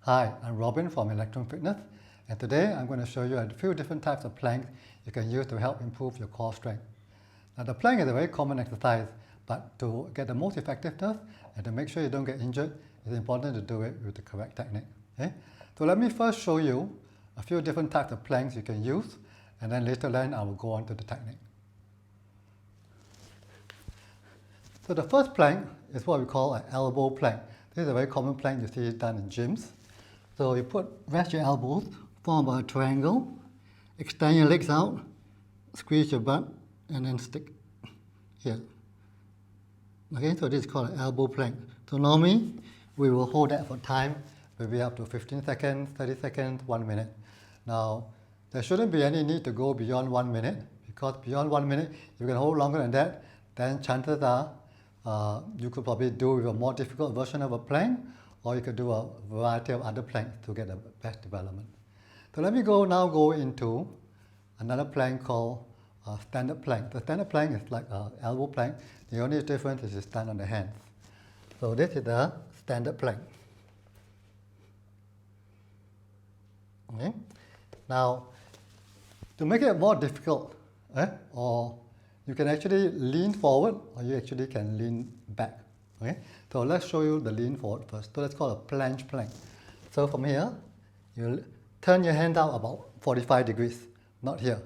Hi, I'm Robin from Fitness, and today I'm going to show you a few different types of planks you can use to help improve your core strength. Now the plank is a very common exercise, but to get the most effectiveness and to make sure you don't get injured, it's important to do it with the correct technique. Okay? So let me first show you a few different types of planks you can use, and then later on I will go on to the technique. So the first plank is what we call an elbow plank. This is a very common plank you see done in gyms. So you rest your elbows, form a triangle, extend your legs out, squeeze your butt, and then stick here. Okay, so this is called an elbow plank. So normally, we will hold that for time, maybe up to 15 seconds, 30 seconds, 1 minute. Now, there shouldn't be any need to go beyond 1 minute, because beyond 1 minute, if you can hold longer than that, then chances are you could probably do with a more difficult version of a plank, or you could do a variety of other planks to get the best development. So let me now go into another plank called standard plank. The standard plank is like an elbow plank. The only difference is you stand on the hands. So this is the standard plank. Okay. Now, to make it more difficult, or you can actually lean forward, or you actually can lean back. Okay? So let's show you the lean forward first. So let's call it a planche plank. So from here, you turn your hand out about 45 degrees, not here.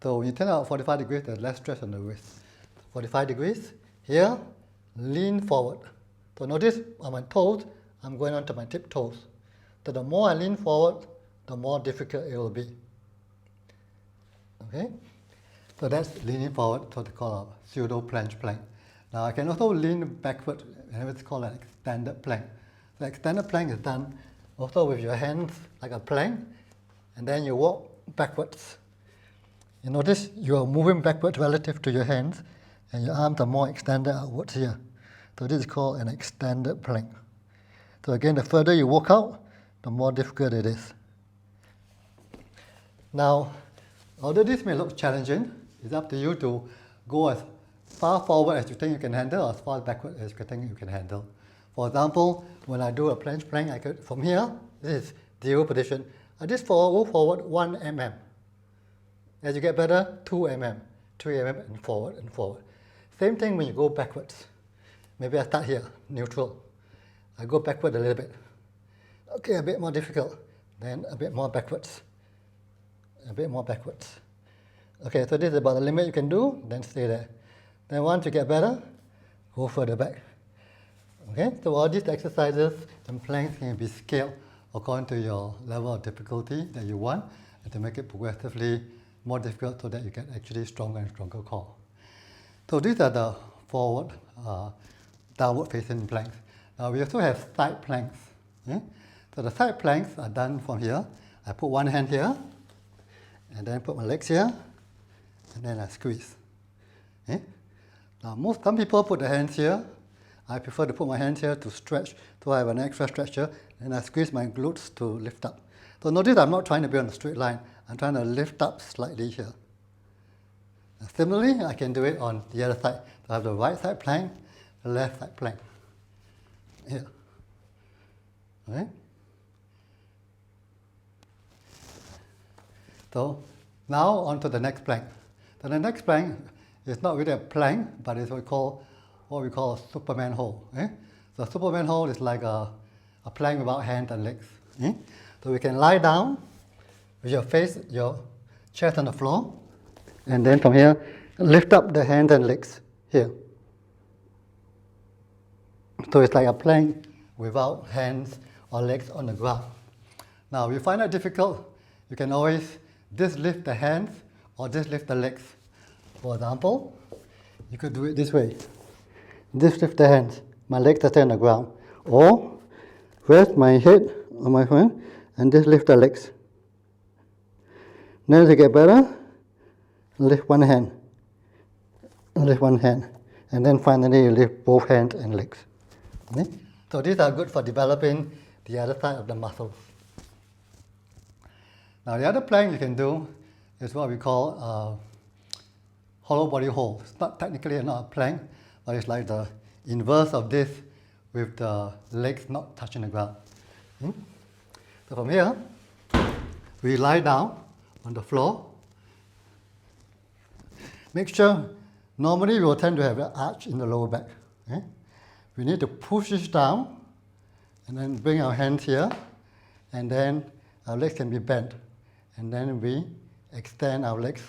So when you turn out 45 degrees, there's less stress on the wrist. 45 degrees, here, lean forward. So notice on my toes, I'm going on to my tip toes. So the more I lean forward, the more difficult it will be. Okay? So that's leaning forward, so they call a pseudo planche plank. Now I can also lean backward, and it's called an extended plank. The extended plank is done also with your hands like a plank, and then you walk backwards. You notice you are moving backwards relative to your hands, and your arms are more extended outwards here. So this is called an extended plank. So again, the further you walk out, the more difficult it is. Now, although this may look challenging, it's up to you to go as far forward as you think you can handle, or as far backward as you think you can handle. For example, when I do a planche plank, I could, from here, this is zero position, I just go forward 1 mm. As you get better, 2 mm, 3 mm, and forward and forward. Same thing when you go backwards. Maybe I start here, neutral. I go backward a little bit. Okay, a bit more difficult. Then a bit more backwards. A bit more backwards. Okay, so this is about the limit you can do, then stay there. Then once you get better, go further back. Okay, so all these exercises and planks can be scaled according to your level of difficulty that you want, and to make it progressively more difficult so that you get actually stronger and stronger core. So these are the forward, downward facing planks. Now we also have side planks. So the side planks are done from here. I put one hand here, and then put my legs here, and then I squeeze. Now some people put the hands here. I prefer to put my hands here to stretch, so I have an extra stretcher, and I squeeze my glutes to lift up. So notice I'm not trying to be on a straight line. I'm trying to lift up slightly here. And similarly, I can do it on the other side. So I have the right side plank, the left side plank. Here. Okay? So now on to the next plank. So the next plank is not really a plank, but it's what we call a Superman hold. So a Superman hold is like a plank without hands and legs. So we can lie down with your chest on the floor, and then from here, lift up the hands and legs here. So it's like a plank without hands or legs on the ground. Now, if you find that difficult, you can always just lift the hands or just lift the legs. For example, you could do it this way. Just lift the hands, my legs are on the ground. Or rest my head on my hand and just lift the legs. Then as you get better, lift one hand, and then finally you lift both hands and legs. Okay? So these are good for developing the other side of the muscles. Now the other plank you can do is what we call hollow body hold. It's not technically not a plank, but it's like the inverse of this with the legs not touching the ground. So from here, we lie down on the floor. Make sure, normally we will tend to have an arch in the lower back. Okay? We need to push this down and then bring our hands here, and then our legs can be bent. And then we extend our legs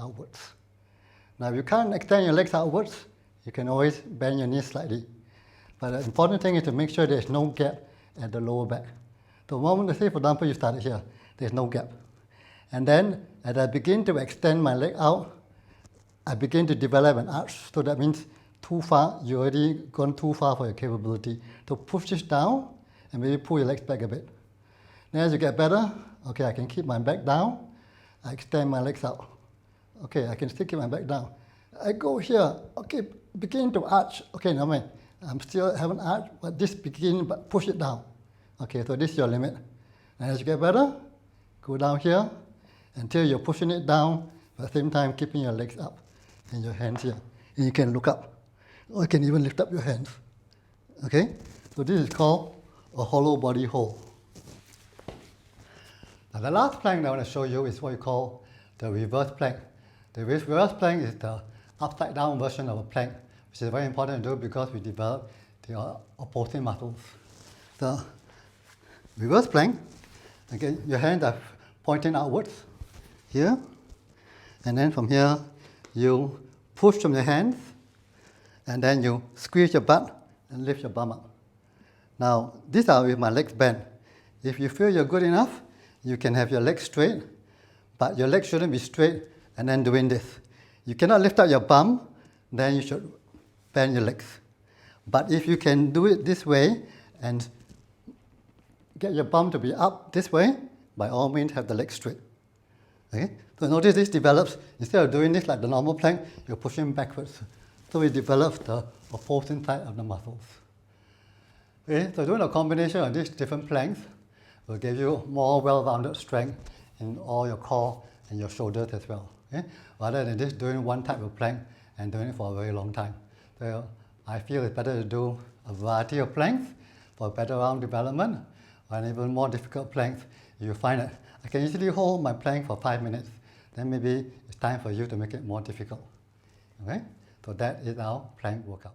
outwards. Now if you can't extend your legs outwards, you can always bend your knees slightly. But the important thing is to make sure there's no gap at the lower back. The moment, let's say for example you started here, there's no gap. And then as I begin to extend my leg out, I begin to develop an arch. So that means too far, you already gone too far for your capability. So push this down and maybe pull your legs back a bit. Then as you get better, okay, I can keep my back down. I extend my legs out. Okay, I can still keep my back down. I go here, okay, begin to arch. Okay, no mind, I'm still haven't arched, but this begin, but push it down. Okay, so this is your limit. And as you get better, go down here until you're pushing it down, but at the same time keeping your legs up and your hands here. And you can look up, or you can even lift up your hands. Okay, so this is called a hollow body hold. Now the last plank that I want to show you is what we call the reverse plank. The reverse plank is the upside down version of a plank, which is very important to do because we develop the opposing muscles. The reverse plank, again, your hands are pointing outwards here, and then from here you push from your hands, and then you squeeze your butt and lift your bum up. Now these are with my legs bent. If you feel you're good enough, you can have your legs straight, but your legs shouldn't be straight and then doing this. You cannot lift up your bum, then you should bend your legs. But if you can do it this way and get your bum to be up this way, by all means have the legs straight. Okay? So notice this develops, instead of doing this like the normal plank, you're pushing backwards. So it develops the opposing side of the muscles. Okay? So doing a combination of these different planks will give you more well-rounded strength in all your core and your shoulders as well. Okay? Rather than just doing one type of plank and doing it for a very long time. So I feel it's better to do a variety of planks for better arm development, or even more difficult planks. You find that I can easily hold my plank for 5 minutes, then maybe it's time for you to make it more difficult. Okay? So that is our plank workout.